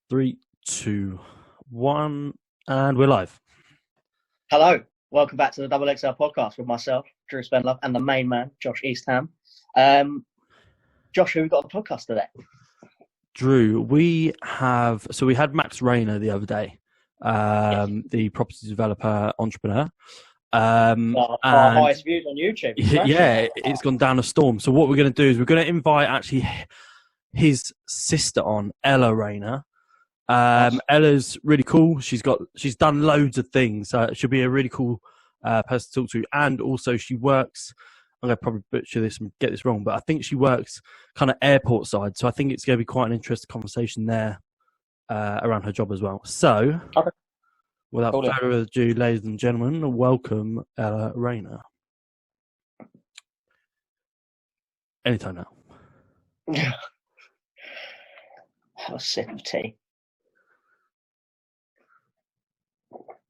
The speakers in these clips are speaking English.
3, 2, 1, and we're live. Hello, welcome back to the XXL Podcast with myself, Drew Spenlove, and the main man, Josh Eastham. Josh, who we got on the podcast today? Drew, we had Max Rayner the other day, the property developer entrepreneur. Our highest views on YouTube. Yeah, it's gone down a storm. So what we're going to do is we're going to invite actually his sister on, Ella-Mae Rayner. Ella's really cool. She's done loads of things. She'll be a really cool person to talk to. And also she works, I'm going to probably butcher this and get this wrong, but I think she works kind of airport side. So I think it's going to be quite an interesting conversation there around her job as well. So without further ado, ladies and gentlemen, welcome Ella-Mae Rayner. Anytime now. Have a sip of tea.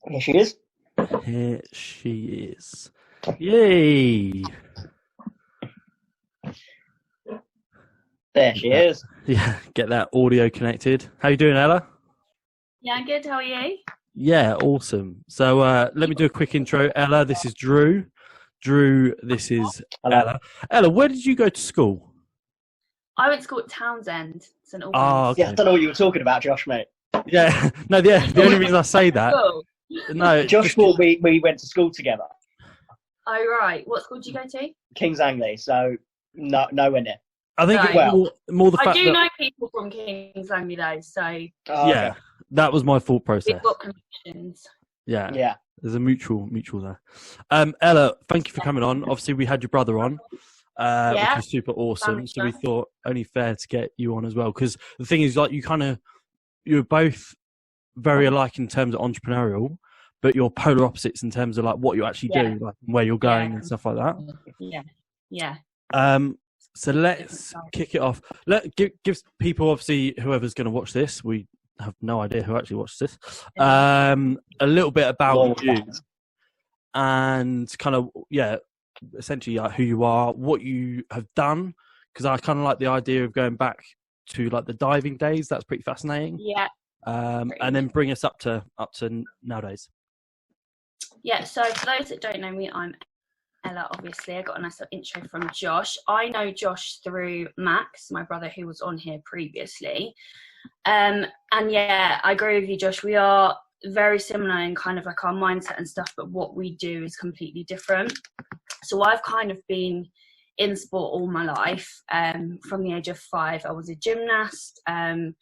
Here she is. Here she is. Yay! There she is. Yeah, get that audio connected. How you doing, Ella? Yeah, I'm good. How are you? Yeah, awesome. So let me do a quick intro. Ella, this is Drew. Drew, this is Ella. Ella, where did you go to school? I went to school at Townsend, St Albans. Oh, okay. Yeah, I don't know what you were talking about, Josh, mate. Yeah, no, the only reason I say that... No, Josh thought we went to school together. Oh, right. What school did you go to? King's Angley, so nowhere near. I think more the fact I do that... know people from King's Langley, though, so... yeah, okay. that was my thought process. We've got connections. Yeah. There's a mutual there. Ella, thank you for coming on. Obviously, we had your brother on, which was super awesome. So we thought only fair to get you on as well. Because the thing is, like, you're both very alike in terms of entrepreneurial, but you're polar opposites in terms of like what you actually do, like where you're going and stuff like that. Yeah. So let's kick it off. Give people, obviously, whoever's going to watch this, we have no idea who actually watched this, a little bit about you and kind of, essentially like who you are, what you have done, because I kind of like the idea of going back to like the diving days. That's pretty fascinating. Yeah. And then bring us up to nowadays. Yeah, so for those that don't know me, I'm Ella, obviously. I got a nice little intro from Josh. I know Josh through Max, my brother, who was on here previously. And yeah, I agree with you, Josh. We are very similar in kind of like our mindset and stuff, but what we do is completely different. So I've kind of been in sport all my life. From the age of 5, I was a gymnast. I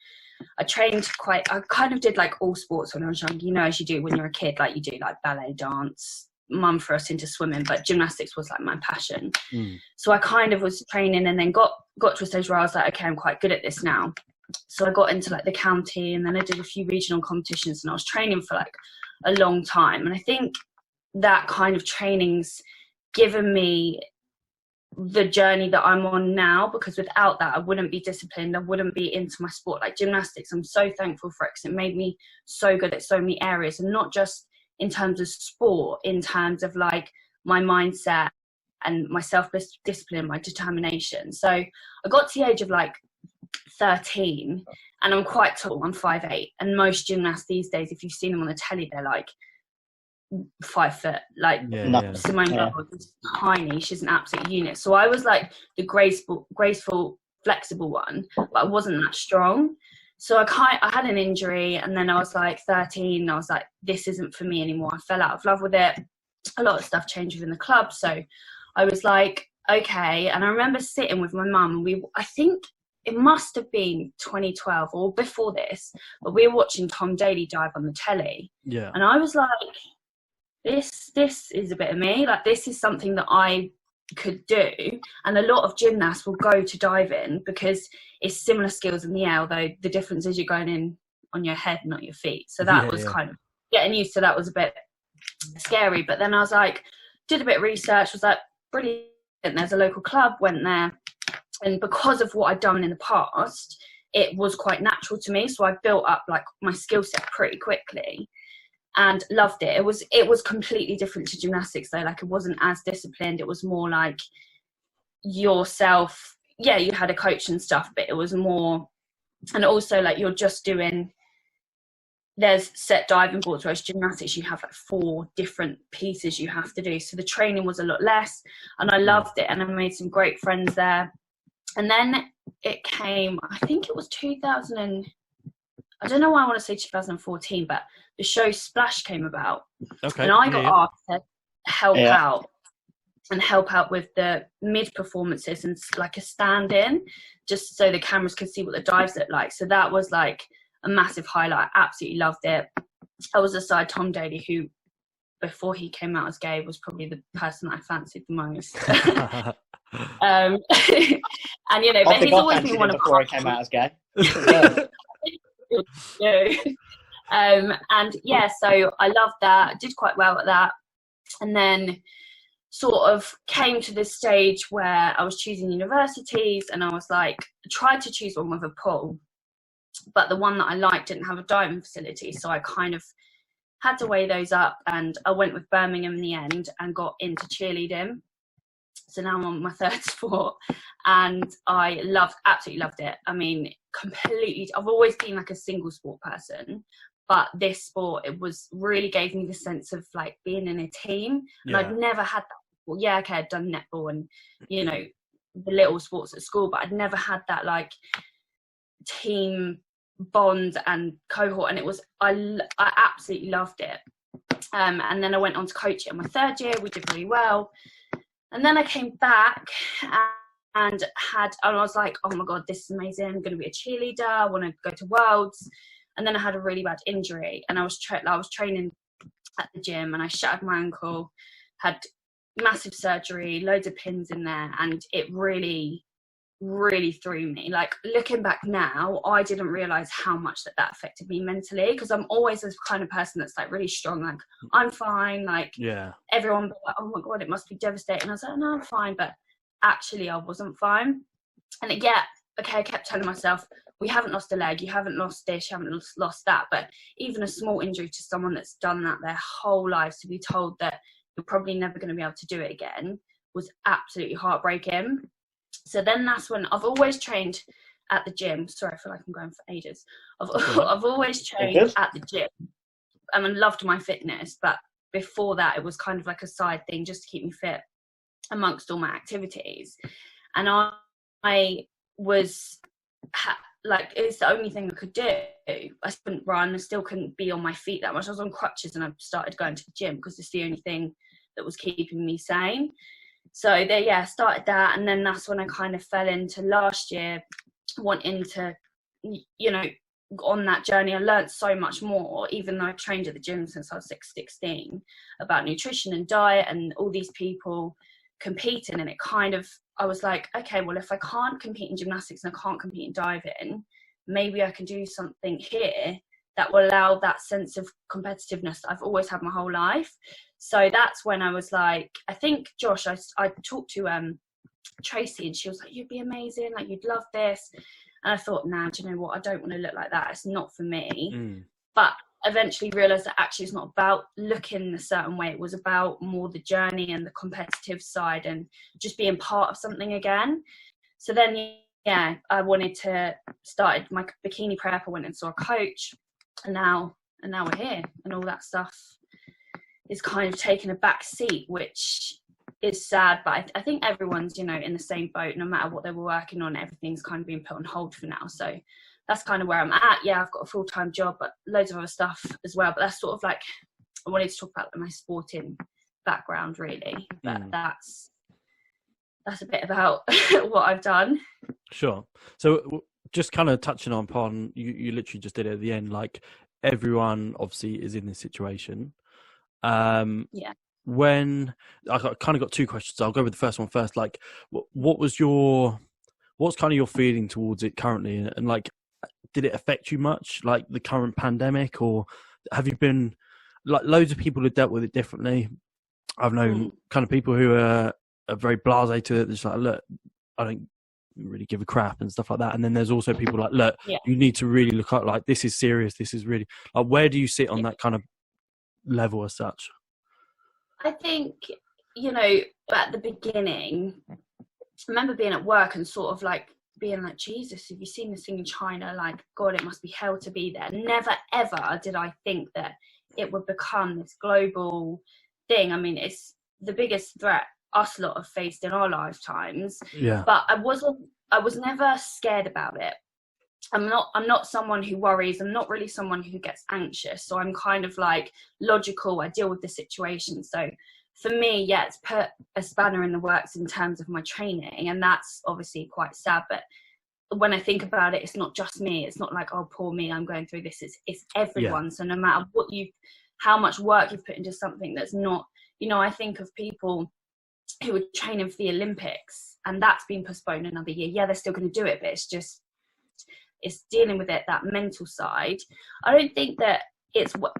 kind of did like all sports when I was young, as you do when you're a kid, like you do like ballet, dance. Mum threw us into swimming, but gymnastics was like my passion. So I kind of was training and then got to a stage where I was like, okay, I'm quite good at this now. So I got into like the county and then I did a few regional competitions and I was training for like a long time. And I think that kind of training's given me the journey that I'm on now, because without that I wouldn't be disciplined, I wouldn't be into my sport. Like gymnastics, I'm so thankful for it because it made me so good at so many areas, and not just in terms of sport, in terms of like my mindset and my self-discipline, my determination. So I got to the age of like 13 and I'm quite tall, I'm 5'8", and most gymnasts these days, if you've seen them on the telly, they're like 5 foot. Like Simone Biles is tiny, she's an absolute unit. So I was like the graceful, flexible one, but I wasn't that strong. So I had an injury, and then I was like 13, I was like, this isn't for me anymore. I fell out of love with it. A lot of stuff changed within the club, so I was like, okay. And I remember sitting with my mum, and I think it must have been 2012 or before this, but we were watching Tom Daley dive on the telly. Yeah. And I was like, this is a bit of me. Like, this is something that I could do. And a lot of gymnasts will go to diving because it's similar skills in the air, although the difference is you're going in on your head, not your feet. So that was kind of getting used to. That was a bit scary. But then I was like, did a bit of research, was like, brilliant. There's a local club, went there. And because of what I'd done in the past, it was quite natural to me. So I built up like my skill set pretty quickly and loved it. It was completely different to gymnastics though. Like, it wasn't as disciplined. It was more like yourself. Yeah, you had a coach and stuff, but it was more, and also like you're just doing there's set diving boards, whereas gymnastics, you have like 4 different pieces you have to do. So the training was a lot less, and I loved it, and I made some great friends there. And then it came, I think it was 2000, I don't know why I want to say 2014, but the show Splash came about. Okay. And I got asked to help out with the mid performances and like a stand-in, just so the cameras could see what the dives look like. So that was like a massive highlight. Absolutely loved it. I was aside Tom Daly, who before he came out as gay was probably the person I fancied the most. And you know, but he's always been one of before he came out as gay. And yeah, so I loved that, did quite well at that, and then sort of came to this stage where I was choosing universities, and I was like, I tried to choose one with a pool, but the one that I liked didn't have a diving facility, so I kind of had to weigh those up, and I went with Birmingham in the end and got into cheerleading. So now I'm on my 3rd sport, and I absolutely loved it. I mean, completely, I've always been like a single sport person, but this sport, it was really gave me the sense of like being in a team, and I'd never had that before. Yeah, okay, I'd done netball and, you know, the little sports at school, but I'd never had that like team bond and cohort, and it was, I absolutely loved it. And then I went on to coach it in my 3rd year. We did really well. And then I came back and I was like, oh my God, this is amazing. I'm going to be a cheerleader. I want to go to Worlds. And then I had a really bad injury, and I was training at the gym, and I shattered my ankle, had massive surgery, loads of pins in there. And it really, really threw me. Like, looking back now, I didn't realize how much that affected me mentally, because I'm always this kind of person that's like really strong, like I'm fine, like everyone was like, oh my God, it must be devastating. I was like, no, I'm fine, but actually I wasn't fine. And I kept telling myself, we haven't lost a leg, you haven't lost this, you haven't lost that, but even a small injury to someone that's done that their whole lives, to be told that you're probably never going to be able to do it again, was absolutely heartbreaking. So then that's when I've always trained at the gym. Sorry, I feel like I'm going for ages. I've always trained at the gym and loved my fitness. But before that, it was kind of like a side thing just to keep me fit amongst all my activities. And I was like, it's the only thing I could do. I couldn't run. I still couldn't be on my feet that much. I was on crutches, and I started going to the gym because it's the only thing that was keeping me sane. So there, started that, and then that's when I kind of fell into last year wanting to, you know, on that journey. I learned so much more, even though I trained at the gym since I was 16, about nutrition and diet and all these people competing. And it kind of, I was like, okay, well, if I can't compete in gymnastics and I can't compete in diving, maybe I can do something here that will allow that sense of competitiveness that I've always had my whole life. So that's when I was like, I think, Josh, I talked to Tracy, and she was like, you'd be amazing, like you'd love this. And I thought, nah, do you know what? I don't want to look like that. It's not for me. But eventually realised that actually it's not about looking a certain way. It was about more the journey and the competitive side and just being part of something again. So then, I wanted to start my bikini prep. I went and saw a coach, and now we're here, and all that stuff is kind of taking a back seat, which is sad. But I think everyone's, you know, in the same boat. No matter what they were working on, everything's kind of being put on hold for now. So that's kind of where I'm at. Yeah, I've got a full-time job, but loads of other stuff as well. But that's sort of like, I wanted to talk about my sporting background, really. But that's a bit about what I've done. Sure. So just kind of touching upon, you literally just did it at the end, like everyone obviously is in this situation. When I kind of got 2 questions, I'll go with the first one first. Like, what's kind of your feeling towards it currently, and like, did it affect you much, like the current pandemic, or have you been like loads of people have dealt with it differently? I've known kind of people who are very blasé to it. Just like, look, I don't really give a crap and stuff like that. And then there's also people like, look, you need to really look up, like, this is serious. This is really, like, where do you sit on that kind of level as such? I think, you know, at the beginning, I remember being at work and sort of like being like, Jesus, have you seen this thing in China? Like, God, it must be hell to be there. Never ever did I think that it would become this global thing. I mean, it's the biggest threat us lot have faced in our lifetimes. Yeah. But I was never scared about it. I'm not someone who worries. I'm not really someone who gets anxious. So I'm kind of like logical. I deal with the situation. So for me, yeah, it's put a spanner in the works in terms of my training, and that's obviously quite sad. But when I think about it, it's not just me. It's not like, oh, poor me, I'm going through this. It's everyone. Yeah. So no matter how much work you've put into something that's not, I think of people who are training for the Olympics, and that's been postponed another year. Yeah, they're still going to do it, but it's dealing with it, that mental side. I don't think that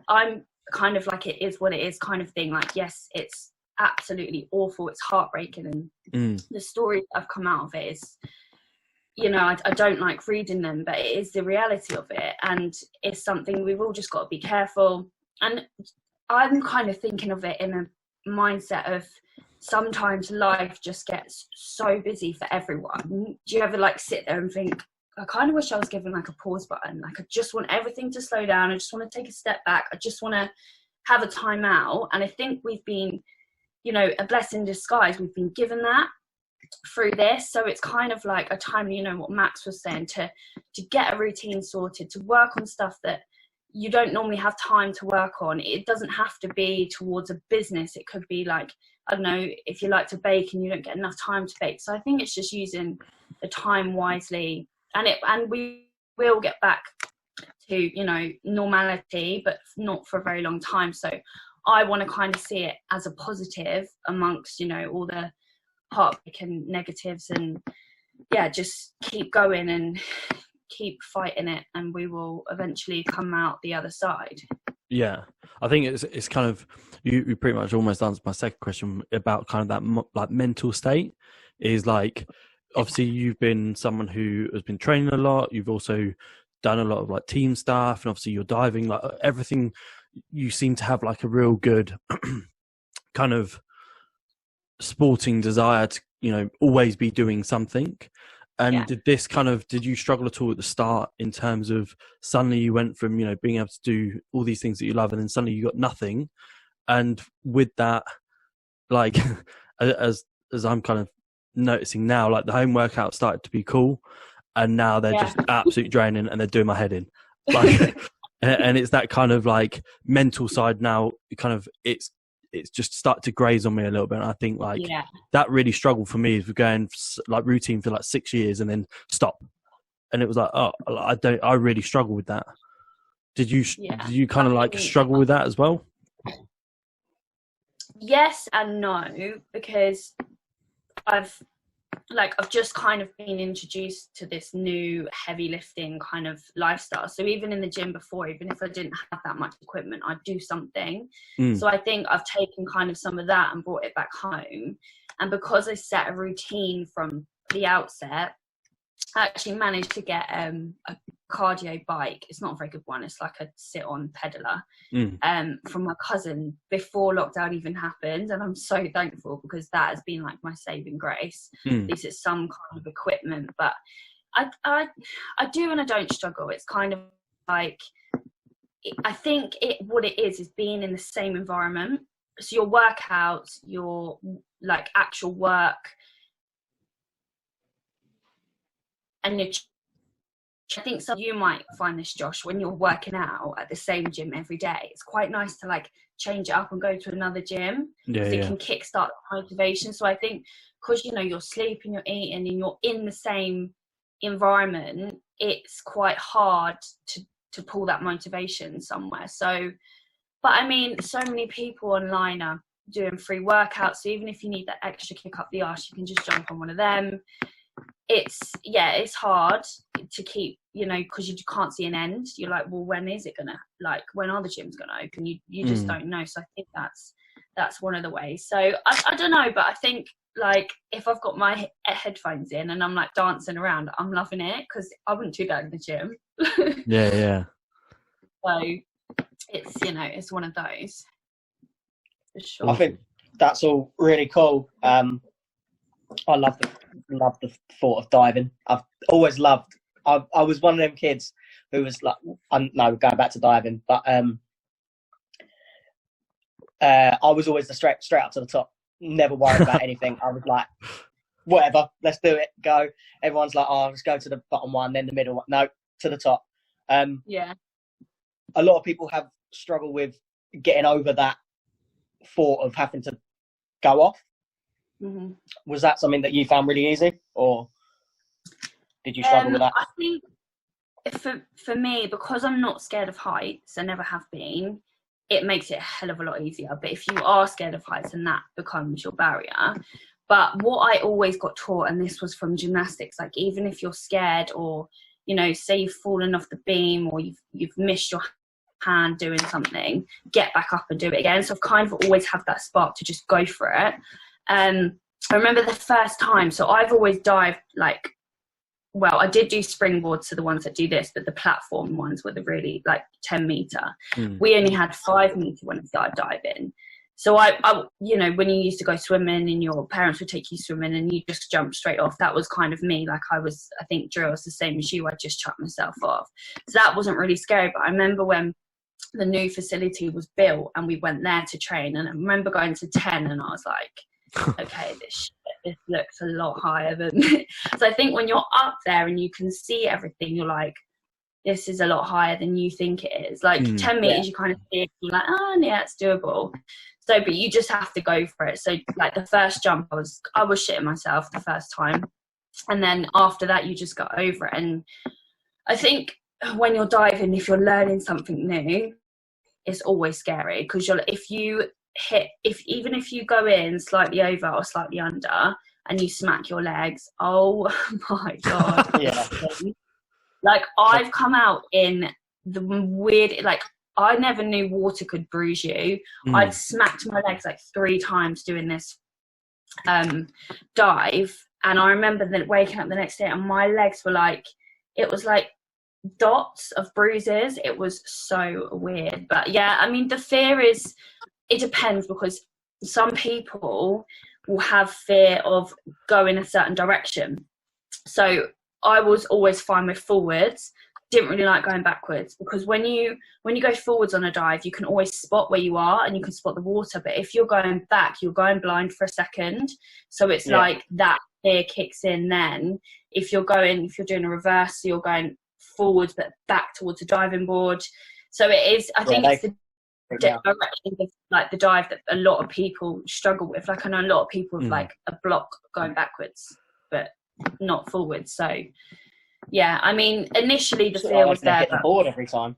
I'm kind of like, it is what it is kind of thing. Like, yes, it's absolutely awful. It's heartbreaking. And the stories that have come out of it is, I don't like reading them, but it is the reality of it. And it's something we've all just got to be careful. And I'm kind of thinking of it in a mindset of sometimes life just gets so busy for everyone. Do you ever like sit there and think, I kind of wish I was given like a pause button. Like, I just want everything to slow down. I just want to take a step back. I just want to have a time out. And I think we've been, a blessing in disguise. We've been given that through this. So it's kind of like a time, what Max was saying, to get a routine sorted, to work on stuff that you don't normally have time to work on. It doesn't have to be towards a business. It could be like, I don't know, if you like to bake and you don't get enough time to bake. So I think it's just using the time wisely. And we will get back to, normality, but not for a very long time. So I want to kind of see it as a positive amongst, all the heartbreak and negatives, and yeah, just keep going and keep fighting it, and we will eventually come out the other side. Yeah, I think it's kind of, you pretty much almost answered my second question about kind of that like mental state. Is like, obviously you've been someone who has been training a lot. You've also done a lot of like team stuff, and obviously you're diving, like everything. You seem to have like a real good kind of sporting desire to, always be doing something. And did you struggle at all at the start in terms of suddenly you went from, being able to do all these things that you love, and then suddenly you got nothing? And with that, like, as I'm kind of noticing now, like the home workouts started to be cool, and now they're just absolutely draining, and they're doing my head in. Like, and it's that kind of like mental side now, kind of, it's just started to graze on me a little bit. And I think like that really struggled for me, is we're going like routine for like 6 years and then stop. And it was like, I really struggle with that. Did you kind of like struggle with that as well? Yes and no, because I've just kind of been introduced to this new heavy lifting kind of lifestyle. So even in the gym before, even if I didn't have that much equipment, I'd do something. So I think I've taken kind of some of that and brought it back home. And because I set a routine from the outset, I actually managed to get a cardio bike. It's not a very good one. It's like a sit-on pedaler from my cousin before lockdown even happened. And I'm so thankful, because that has been like my saving grace. At least it's some kind of equipment. But I do and I don't struggle. It's kind of like, I think what it is being in the same environment. So your workouts, your like actual work, and I think some of you might find this, Josh, when you're working out at the same gym every day, it's quite nice to like change it up and go to another gym. It can kickstart motivation. So I think because, you're sleeping, you're eating, and you're in the same environment, it's quite hard to pull that motivation somewhere. So, but I mean, so many people online are doing free workouts. So even if you need that extra kick up the arse, you can just jump on one of them. It's hard to keep, because you can't see an end. You're like, well, when is it gonna, like, when are the gyms gonna open? You just don't know. So I think that's one of the ways. So I don't know, but I think like if I've got my headphones in and I'm like dancing around, I'm loving it, because I wouldn't do that in the gym. Yeah. So it's, it's one of those. For sure. I think that's all really cool. I love the thought of diving. I've always loved. I was one of them kids who was like, no, going back to diving, but I was always the straight up to the top. Never worried about anything. I was like, whatever, let's do it, go. Everyone's like, oh, let's go to the bottom one, then the middle one. No, to the top. Yeah. A lot of people have struggled with getting over that thought of having to go off. Mm-hmm. Was that something that you found really easy, or did you struggle with that? I think for me, because I'm not scared of heights, I never have been, it makes it a hell of a lot easier. But if you are scared of heights, then that becomes your barrier. But what I always got taught, and this was from gymnastics, like even if you're scared, or you know, say you've fallen off the beam, or you've missed your hand doing something, get back up and do it again. So I've kind of always had that spark to just go for it. I remember the first time, so I've always dived like, well, I did do springboards, so the ones that do this, but the platform ones were the really like 10 meter. We only had 5 meter when I started diving. So I, you know, when you used to go swimming and your parents would take you swimming and you just jump straight off, that was kind of me. Like I think Drew was the same as you. I just chucked myself off. So that wasn't really scary. But I remember when the new facility was built and we went there to train, and I remember going to 10 and I was like, okay, this looks a lot higher than so I think when you're up there and you can see everything, you're like, this is a lot higher than you think it is. Like 10 meters, you kind of see it, you're like, oh yeah, it's doable. So, but you just have to go for it. So like the first jump, I was shitting myself the first time. And then after that, you just got over it. And I think when you're diving, if you're learning something new, it's always scary, because even if you go in slightly over or slightly under and you smack your legs, oh my God. Yeah. Like I've come out in the weird, like I never knew water could bruise you. I'd smacked my legs like 3 times doing this dive. And I remember waking up the next day and my legs were like, it was like dots of bruises. It was so weird. But yeah, I mean, the fear is, it depends, because some people will have fear of going a certain direction. So I was always fine with forwards, didn't really like going backwards, because when you go forwards on a dive, you can always spot where you are and you can spot the water. But if you're going back, you're going blind for a second. So it's like that fear kicks in then. If you're doing a reverse, so you're going forwards but back towards the diving board. So it is, I think it's the direction of like the dive that a lot of people struggle with. Like I know a lot of people have like a block going backwards but not forwards. So yeah, I mean initially the fear was there, hit the board every time.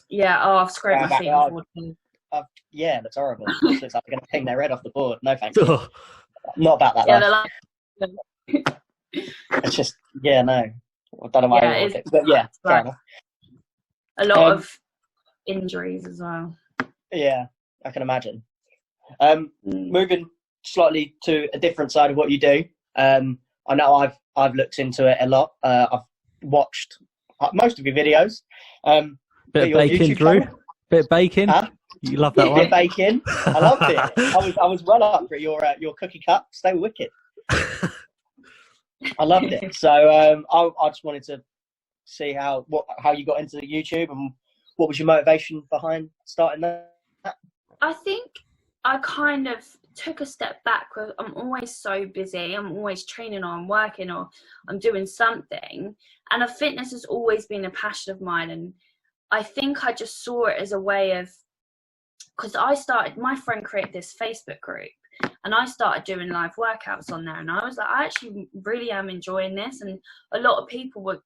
Yeah, I've scraped my feet on the board. Yeah, that's horrible. It looks like they're going to ping their head off the board. No thanks. Not about that. Yeah, it's just no, I don't know why I it, but yeah, fair enough. A lot of injuries as well. Yeah, I can imagine. Moving slightly to a different side of what you do. I know I've looked into it a lot. I've watched most of your videos. Bit of bacon, Drew. Bit of bacon. Huh? You love that one. Bit of bacon. I loved it. I was well up for your cookie cups. They were wicked. I loved it. So I just wanted to see how you got into YouTube and what was your motivation behind starting that? I think I kind of took a step back. I'm always so busy. I'm always training or I'm working or I'm doing something. And fitness has always been a passion of mine. And I think I just saw it as a way of, because my friend created this Facebook group and I started doing live workouts on there. And I was like, I actually really am enjoying this. And a lot of people were,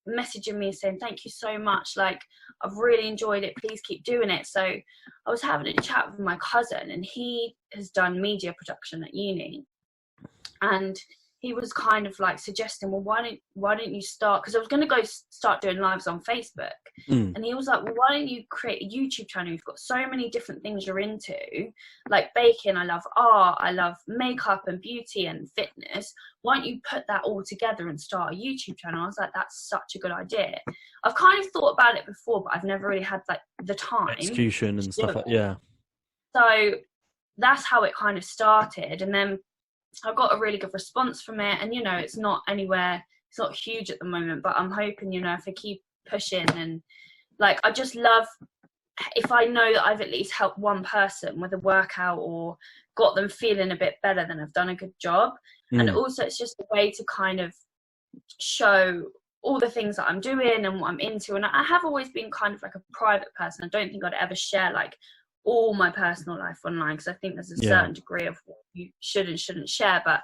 messaging me saying, thank you so much. Like, I've really enjoyed it. Please keep doing it. So I was having a chat with my cousin and he has done media production at uni. And he was kind of like suggesting, well, why don't you start? Because I was going to go start doing lives on Facebook. And he was like, well, why don't you create a YouTube channel? You've got so many different things you're into, like baking. I love art. I love makeup and beauty and fitness. Why don't you put that all together and start a YouTube channel? I was like, that's such a good idea. I've kind of thought about it before, but I've never really had like the time. Execution and stuff like, yeah. So that's how it kind of started. And then I got a really good response from it, and it's not huge at the moment, but I'm hoping, if I keep pushing, and like, I just love if I know that I've at least helped one person with a workout or got them feeling a bit better, then I've done a good job. And also it's just a way to kind of show all the things that I'm doing and what I'm into. And I have always been kind of like a private person. I don't think I'd ever share like all my personal life online, because I think there's a certain degree of what you should and shouldn't share. But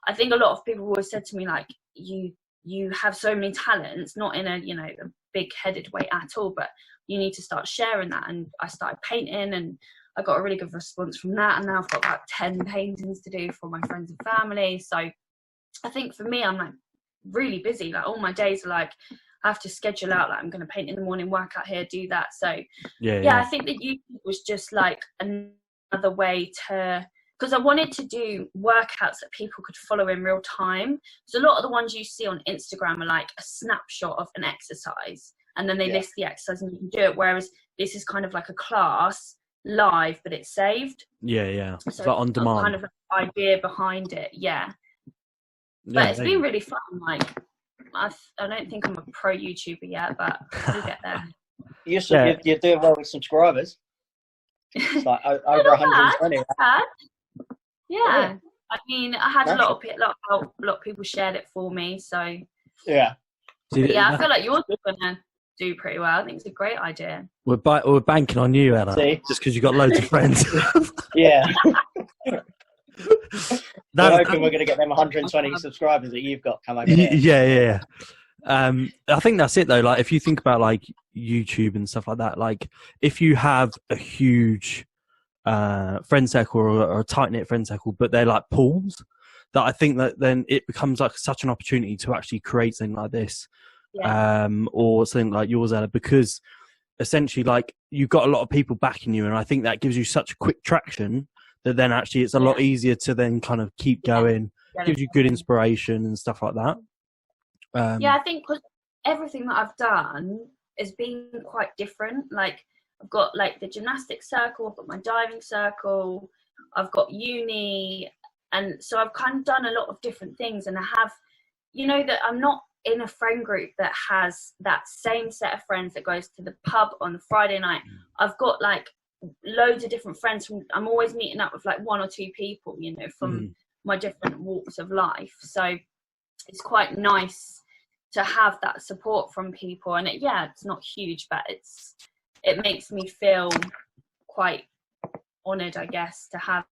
I think a lot of people always said to me, like, you have so many talents, not in a a big-headed way at all, but you need to start sharing that. And I started painting, and I got a really good response from that, and now I've got about 10 paintings to do for my friends and family. So I think for me, I'm like really busy. Like, all my days are like, I have to schedule out, like, I'm going to paint in the morning, work out here, do that. So yeah, I think that YouTube was just like another way to, because I wanted to do workouts that people could follow in real time. So a lot of the ones you see on Instagram are like a snapshot of an exercise, and then they list the exercise and you can do it. Whereas this is kind of like a class live, but it's saved. Yeah. So it's like on demand. Kind of an idea behind it. But it's been really fun. Like, I don't think I'm a pro YouTuber yet, but we'll get there. You're doing well with subscribers. It's like over 120. Yeah. I mean, I had a lot of people shared it for me. So yeah. I feel like yours is gonna do pretty well. I think it's a great idea. We're banking on you, Ella. Just because you've got loads of friends. Yeah. We're hoping we're going to get them 120 subscribers that you've got come over here. Yeah. I think that's it though. Like, if you think about like YouTube and stuff like that, like if you have a huge friend circle or a tight knit friend circle, but they're like pools, that I think that then it becomes like such an opportunity to actually create something like this, or something like yours, Ella, because essentially like you've got a lot of people backing you, and I think that gives you such quick traction that then actually it's a lot easier to then kind of keep going. Gives you good inspiration and stuff like that. I think because everything that I've done has been quite different. Like, I've got like the gymnastics circle, I've got my diving circle, I've got uni, and so I've kind of done a lot of different things. And I have, that I'm not in a friend group that has that same set of friends that goes to the pub on the Friday night. I've got like loads of different friends I'm always meeting up with like one or two people, from my different walks of life. So it's quite nice to have that support from people. And it's not huge, but it makes me feel quite honoured, I guess, to have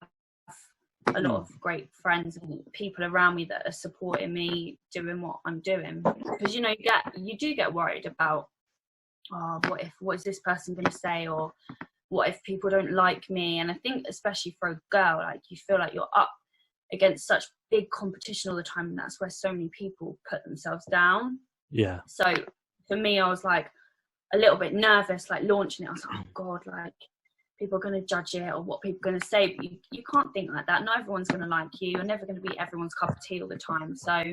a lot of great friends and people around me that are supporting me doing what I'm doing. Because you do get worried about, what is this person going to say, or what if people don't like me? And I think especially for a girl, like, you feel like you're up against such big competition all the time, and that's where so many people put themselves down. Yeah. So for me, I was like a little bit nervous, like launching it. I was like, oh God, like, people are going to judge it, or what people are going to say. But you can't think like that. Not everyone's going to like you. You're never going to be everyone's cup of tea all the time. So,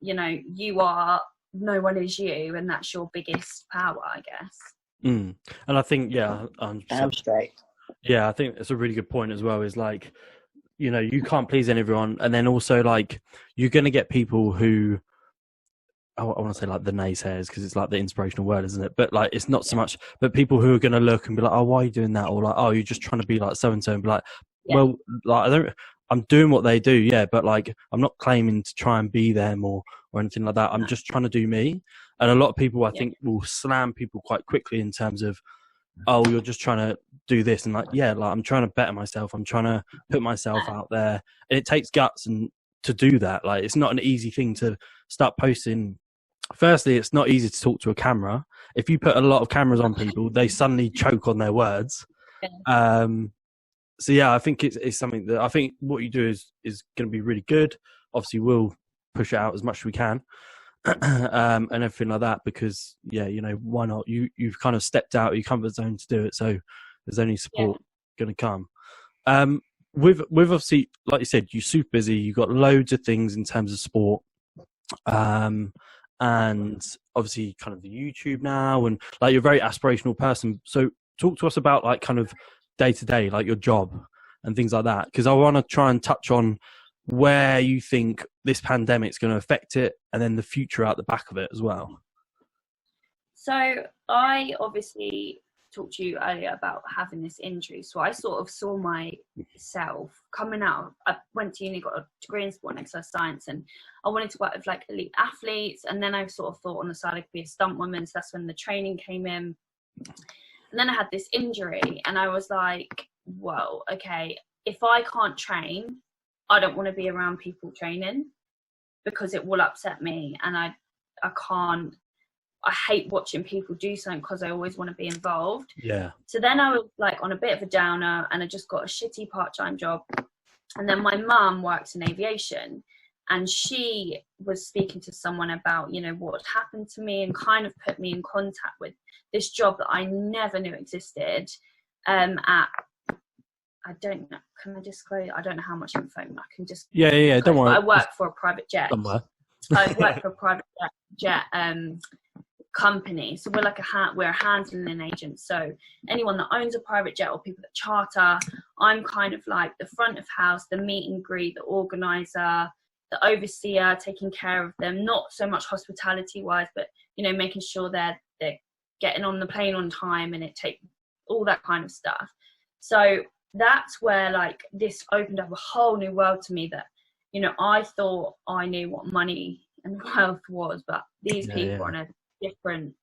you are, no one is you, and that's your biggest power, I guess. And I think, I'm straight. Yeah, I think it's a really good point as well, is like, you can't please everyone. And then also, like, you're going to get people who, I want to say like the naysayers, because it's like the inspirational word, isn't it? But like, it's not so much, but people who are going to look and be like, oh, why are you doing that? Or like, oh, you're just trying to be like so-and-so, and be like, well, like, I'm doing what they do, but like, I'm not claiming to try and be them or anything like that. I'm just trying to do me. And a lot of people, I think, will slam people quite quickly in terms of, oh, you're just trying to do this. And like, like, I'm trying to better myself. I'm trying to put myself out there. And it takes guts and to do that. Like, it's not an easy thing to start posting. Firstly, it's not easy to talk to a camera. If you put a lot of cameras on people, they suddenly choke on their words. So I think it's something that I think what you do is going to be really good. Obviously, we'll push it out as much as we can. And everything like that, because why not? You've kind of stepped out of your comfort zone to do it, so there's only support going to come. With obviously, like you said, you're super busy. You've got loads of things in terms of sport, and obviously kind of the YouTube now, and like, you're a very aspirational person. So talk to us about like kind of day to day, like your job and things like that, because I want to try and touch on where you think this pandemic's going to affect it, and then the future out the back of it as well. So I obviously talked to you earlier about having this injury. So I sort of saw myself coming out. I went to uni, got a degree in sport and exercise science, and I wanted to work with like elite athletes. And then I sort of thought on the side I could be a stunt woman. So that's when the training came in. And then I had this injury, and I was like, whoa, okay, if I can't train, I don't want to be around people training because it will upset me, and I hate watching people do something because I always want to be involved. Yeah. So then I was like on a bit of a downer, and I just got a shitty part-time job. And then my mum works in aviation, and she was speaking to someone about, you know, what had happened to me, and kind of put me in contact with this job that I never knew existed. I don't know. Can I disclose? I don't know how much info I can just. Yeah. Don't worry. I work for a private jet. Somewhere. I work for a private jet company. So we're like we're a handling agent. So anyone that owns a private jet or people that charter, I'm kind of like the front of house, the meet and greet, the organizer, the overseer, taking care of them. Not so much hospitality wise, but you know, making sure they're getting on the plane on time, and it take all that kind of stuff. So that's where like this opened up a whole new world to me, that, you know, I thought I knew what money and wealth was, but these people are on a different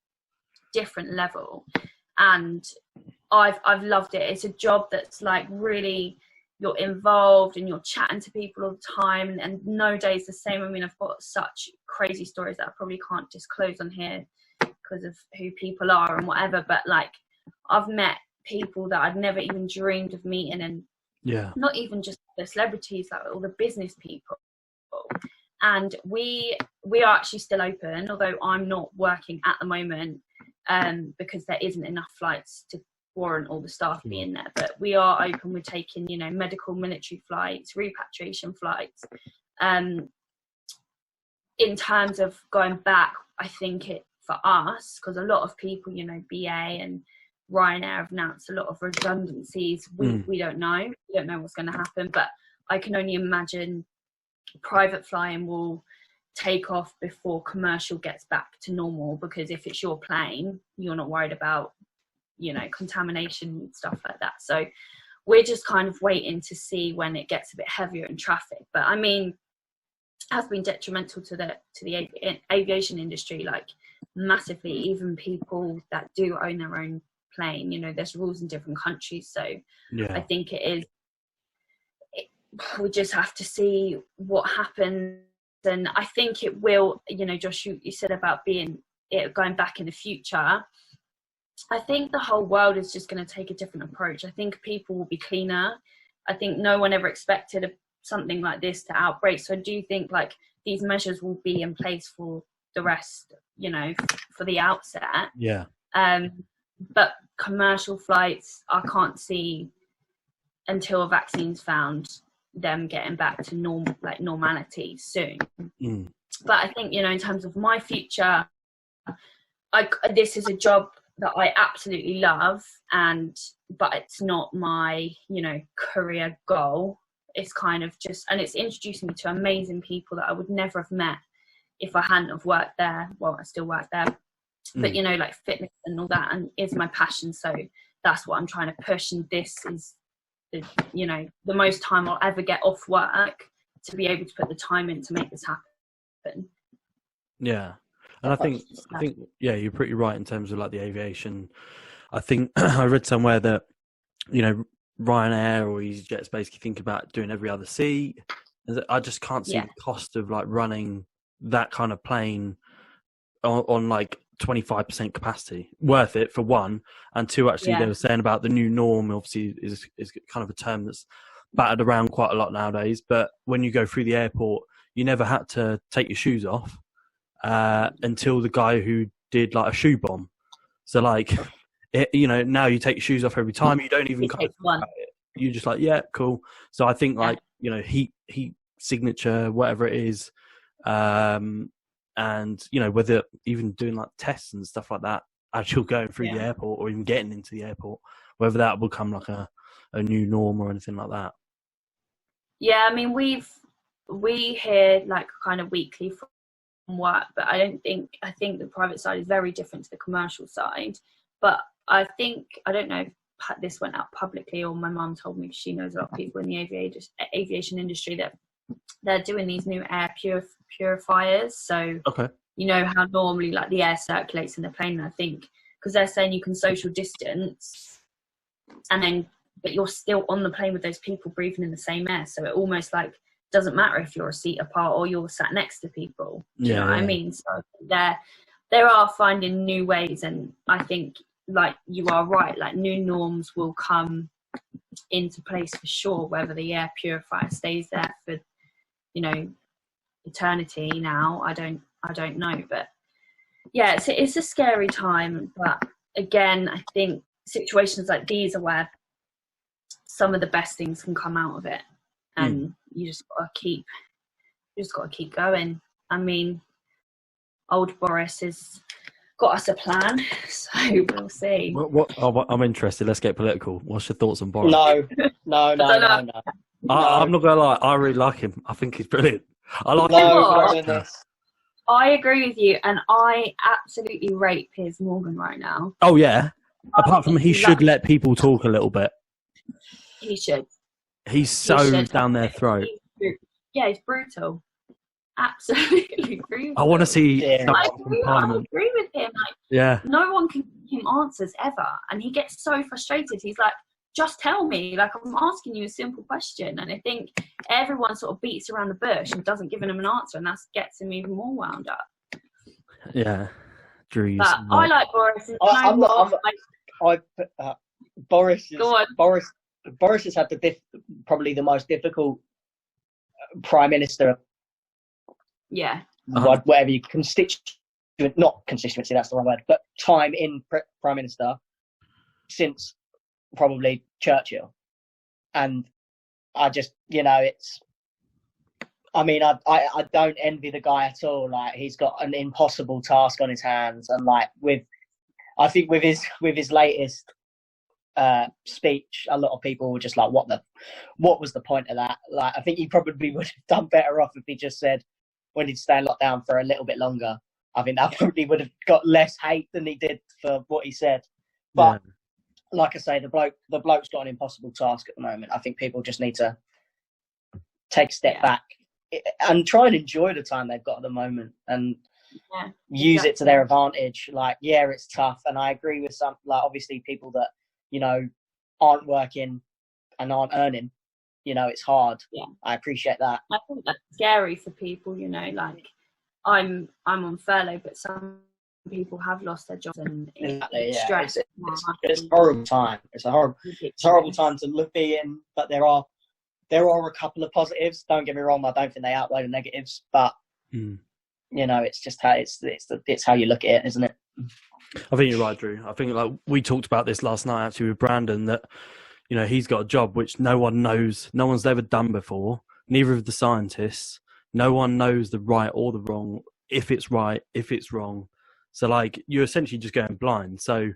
level, and I've loved it. It's a job that's like really, you're involved and you're chatting to people all the time, and no day's the same. I mean, I've got such crazy stories that I probably can't disclose on here because of who people are and whatever, but like I've met people that I'd never even dreamed of meeting, and not even just the celebrities, like all the business people. And we are actually still open, although I'm not working at the moment, because there isn't enough flights to warrant all the staff being there. But we are open. We're taking, you know, medical, military flights, repatriation flights. In terms of going back, I think it for us, because a lot of people, you know, BA and Ryanair have announced a lot of redundancies. We don't know. We don't know what's going to happen, but I can only imagine private flying will take off before commercial gets back to normal, because if it's your plane, you're not worried about, you know, contamination and stuff like that. So we're just kind of waiting to see when it gets a bit heavier in traffic. But I mean, it has been detrimental to the aviation industry, like massively. Even people that do own their own plane, you know, there's rules in different countries. So I think we just have to see what happens. And I think it will, you know, Josh, you said about going back in the future. I think the whole world is just going to take a different approach. I think people will be cleaner. I think no one ever expected something like this to outbreak. So I do think like these measures will be in place for the rest, you know, for the outset. Yeah. But commercial flights, I can't see until a vaccine's found them getting back to normality soon. But I think, you know, in terms of my future, this is a job that I absolutely love, but it's not my, you know, career goal. It's kind of just, and it's introducing me to amazing people that I would never have met if I hadn't have worked there. Well, I still work there, but you know, like fitness and all that, and is my passion. So that's what I'm trying to push. And this is you know, the most time I'll ever get off work to be able to put the time in to make this happen. Yeah. And I think, you're pretty right in terms of like the aviation. I think I read somewhere that, you know, Ryanair or EasyJet's basically think about doing every other seat. I just can't see the cost of like running that kind of plane on like 25% capacity. Worth it for one, and two, actually they were saying about the new norm obviously is kind of a term that's battered around quite a lot nowadays, but when you go through the airport, you never had to take your shoes off until the guy who did like a shoe bomb. So like you know, now you take your shoes off every time. You don't even kind of you're just like, yeah, cool. So I think like, you know, heat signature, whatever it is, and, you know, whether even doing like tests and stuff like that, actually going through the airport or even getting into the airport, whether that will become like a new norm or anything like that. Yeah, I mean, we've we hear like kind of weekly from work, but I think the private side is very different to the commercial side. But I don't know if this went out publicly, or my mum told me, she knows a lot of people in the aviation industry, that they're doing these new air purifiers. So okay. You know how normally like the air circulates in the plane, and I think because they're saying you can social distance, but you're still on the plane with those people breathing in the same air, so it almost like doesn't matter if you're a seat apart or you're sat next to people. Do you know what I mean? So they are finding new ways, and I think like you are right, like new norms will come into place for sure, whether the air purifier stays there for, you know, eternity now, I don't know. But yeah, it's a scary time, but again, I think situations like these are where some of the best things can come out of it, and you just gotta keep going. I mean, old Boris has got us a plan, so we'll see. What I'm interested. Let's get political. What's your thoughts on Boris? No. I'm not gonna lie. I really like him. I think he's brilliant. I like him. I agree with you, and I absolutely rate Piers Morgan right now. Oh yeah. Apart from he should let people talk a little bit. He should. He's so down their throat. He's brutal. Absolutely brutal. I want to see. I agree with him. Like, no one can give him answers ever, and he gets so frustrated. He's like, just tell me, like, I'm asking you a simple question. And I think everyone sort of beats around the bush and doesn't give him an answer, and that gets him even more wound up. Yeah, Drew. But I like Boris. Boris has had probably the most difficult prime minister. Yeah. Whatever you not constituency, that's the wrong word, but time in prime minister since probably Churchill. And I just, I don't envy the guy at all. Like, he's got an impossible task on his hands, and like with his latest speech, a lot of people were just like, what was the point of that? Like, I think he probably would have done better off if he just said, when he'd stay in lockdown for a little bit longer. I think that probably would have got less hate than he did for what he said. But like I say, the bloke's got an impossible task at the moment. I think people just need to take a step back and try and enjoy the time they've got at the moment, and use it to their advantage. Like, it's tough, and I agree with some, like, obviously people that, aren't working and aren't earning. It's hard. Yeah, I appreciate that. I think that's scary for people. Like, I'm on furlough, but some people have lost their jobs, and stress. It's a horrible time. It's a horrible time to be in. But there are a couple of positives. Don't get me wrong. I don't think they outweigh the negatives. But it's just how it's how you look at it, isn't it? I think you're right, Drew. I think, like, we talked about this last night actually with Brandon, that he's got a job which no one knows, no one's ever done before. Neither of the scientists. No one knows the right or the wrong, if it's right, if it's wrong. So, like, you're essentially just going blind. So,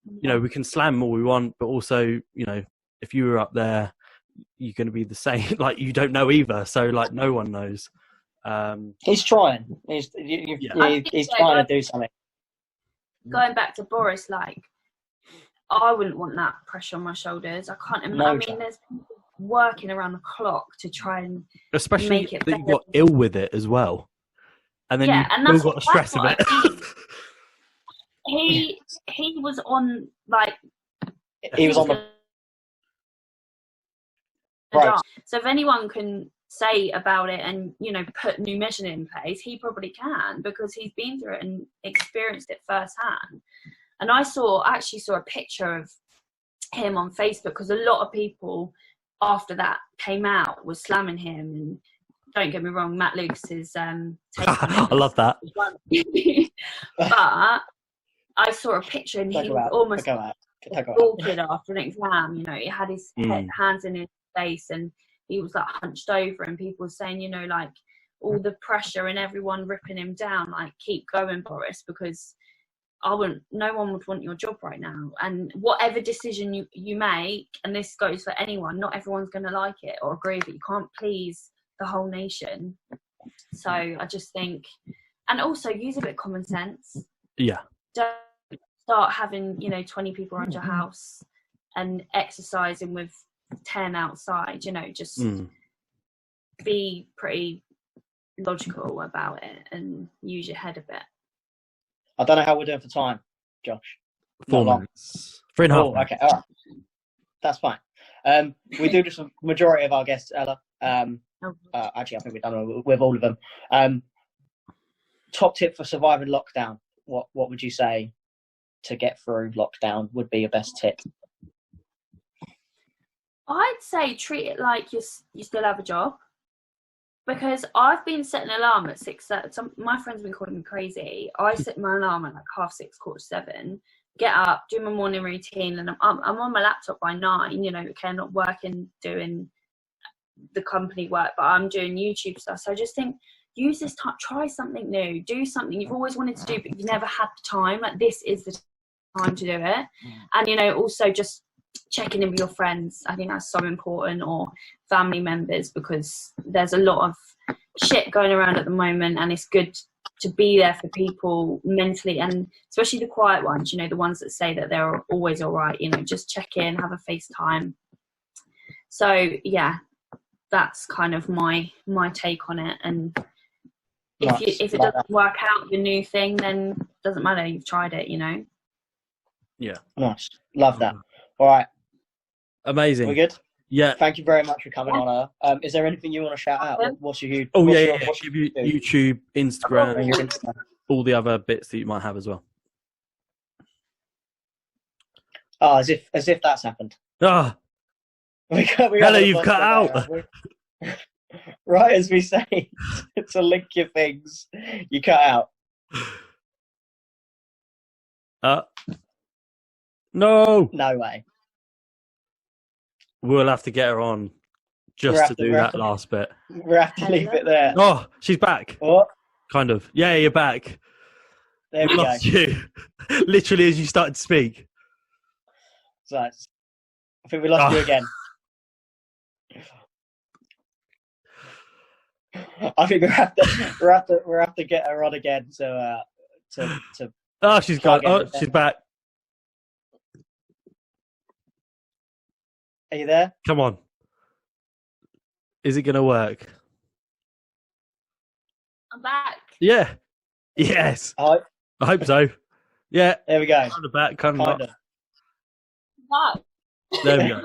we can slam all we want, but also, if you were up there, you're going to be the same. Like, you don't know either. So, like, no one knows. He's trying. He's trying to do something. Going back to Boris, like, I wouldn't want that pressure on my shoulders. I can't imagine. There's people working around the clock to try and especially make it that you got ill with it as well, and then you still got the stress of it. He was on, like, he was on the right. So if anyone can say about it and put new measures in place, he probably can, because he's been through it and experienced it firsthand. And I actually saw a picture of him on Facebook, because a lot of people after that came out was slamming him. And don't get me wrong, Matt Lucas is I love that. But I saw a picture, and he was almost exhausted after an exam. He had his hands in his face, and he was like hunched over, and people were saying, like, all the pressure and everyone ripping him down, like, keep going, Boris, because no one would want your job right now. And whatever decision you make, and this goes for anyone, not everyone's going to like it or agree with it. You can't please the whole nation. So I just think, and also use a bit of common sense. Yeah. Don't start having, 20 people around your house and exercising with 10 outside, just be pretty logical about it and use your head a bit. I don't know how we're doing for time, Josh. 4 minutes. 3.5 minutes. Okay, all right. That's fine. We do this with the majority of our guests, Ella. Actually, I think we've done with all of them. Top tip for surviving lockdown. What would you say to get through lockdown would be your best tip? I'd say treat it like you still have a job. Because I've been setting an alarm at 6:30. My friends have been calling me crazy. I set my alarm at like 6:30, 7:15. Get up, do my morning routine, and I'm on my laptop by 9. Okay, not working, doing the company work, but I'm doing YouTube stuff. So I just think, use this time, try something new, do something you've always wanted to do, but you've never had the time. Like, this is the time to do it. And also just checking in with your friends. I think that's so important, or family members, because there's a lot of shit going around at the moment, and it's good to be there for people mentally, and especially the quiet ones, the ones that say that they're always all right, just check in, have a FaceTime. So yeah, that's kind of my take on it. And if it doesn't work out, the new thing, then it doesn't matter, you've tried it. Yeah. Nice. Love that. All right. Amazing. We're good? Yeah. Thank you very much for coming on. Is there anything you want to shout out? What's your YouTube, Instagram, all the other bits that you might have as well. Oh, as if that's happened. Ah. Ella, you've cut out. Right as we say to link your things, you cut out. No way. We'll have to get her on just to do that last bit. We'll have to leave it there. Oh, she's back. What? Kind of. Yeah, you're back. There we lost you. Literally as you started to speak. So I think we lost you again. I think we'll have to get her on again to Oh, she's gone. Oh, she's back. Are you there? Come on. Is it going to work? I'm back. Yeah. Yes. I hope so. Yeah. There we go. Kind of back, kind of not. Wow. There we go.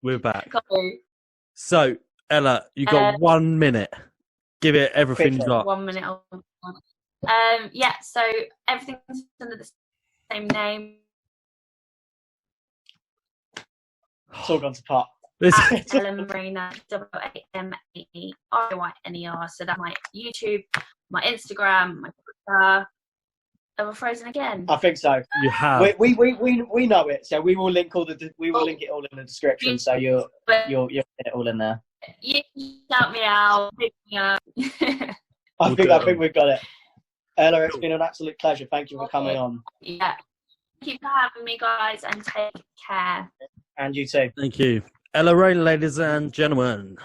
We're back. So, Ella, you got 1 minute. Give it everything you got. 1 minute. Yeah, so everything's under the same name. It's all gone to pot. Ella-Mae Rayner, Rayner. So that's my YouTube, my Instagram, my Twitter. Am I frozen again? I think so. You have. We know it, so we will link it all in the description. So you'll get it all in there. You shout me out, pick me up. I think we've got it. Ella, it's been an absolute pleasure. Thank you for coming on. Yeah. Thank you for having me, guys, and take care. And you too. Thank you. Ella-Mae, ladies and gentlemen.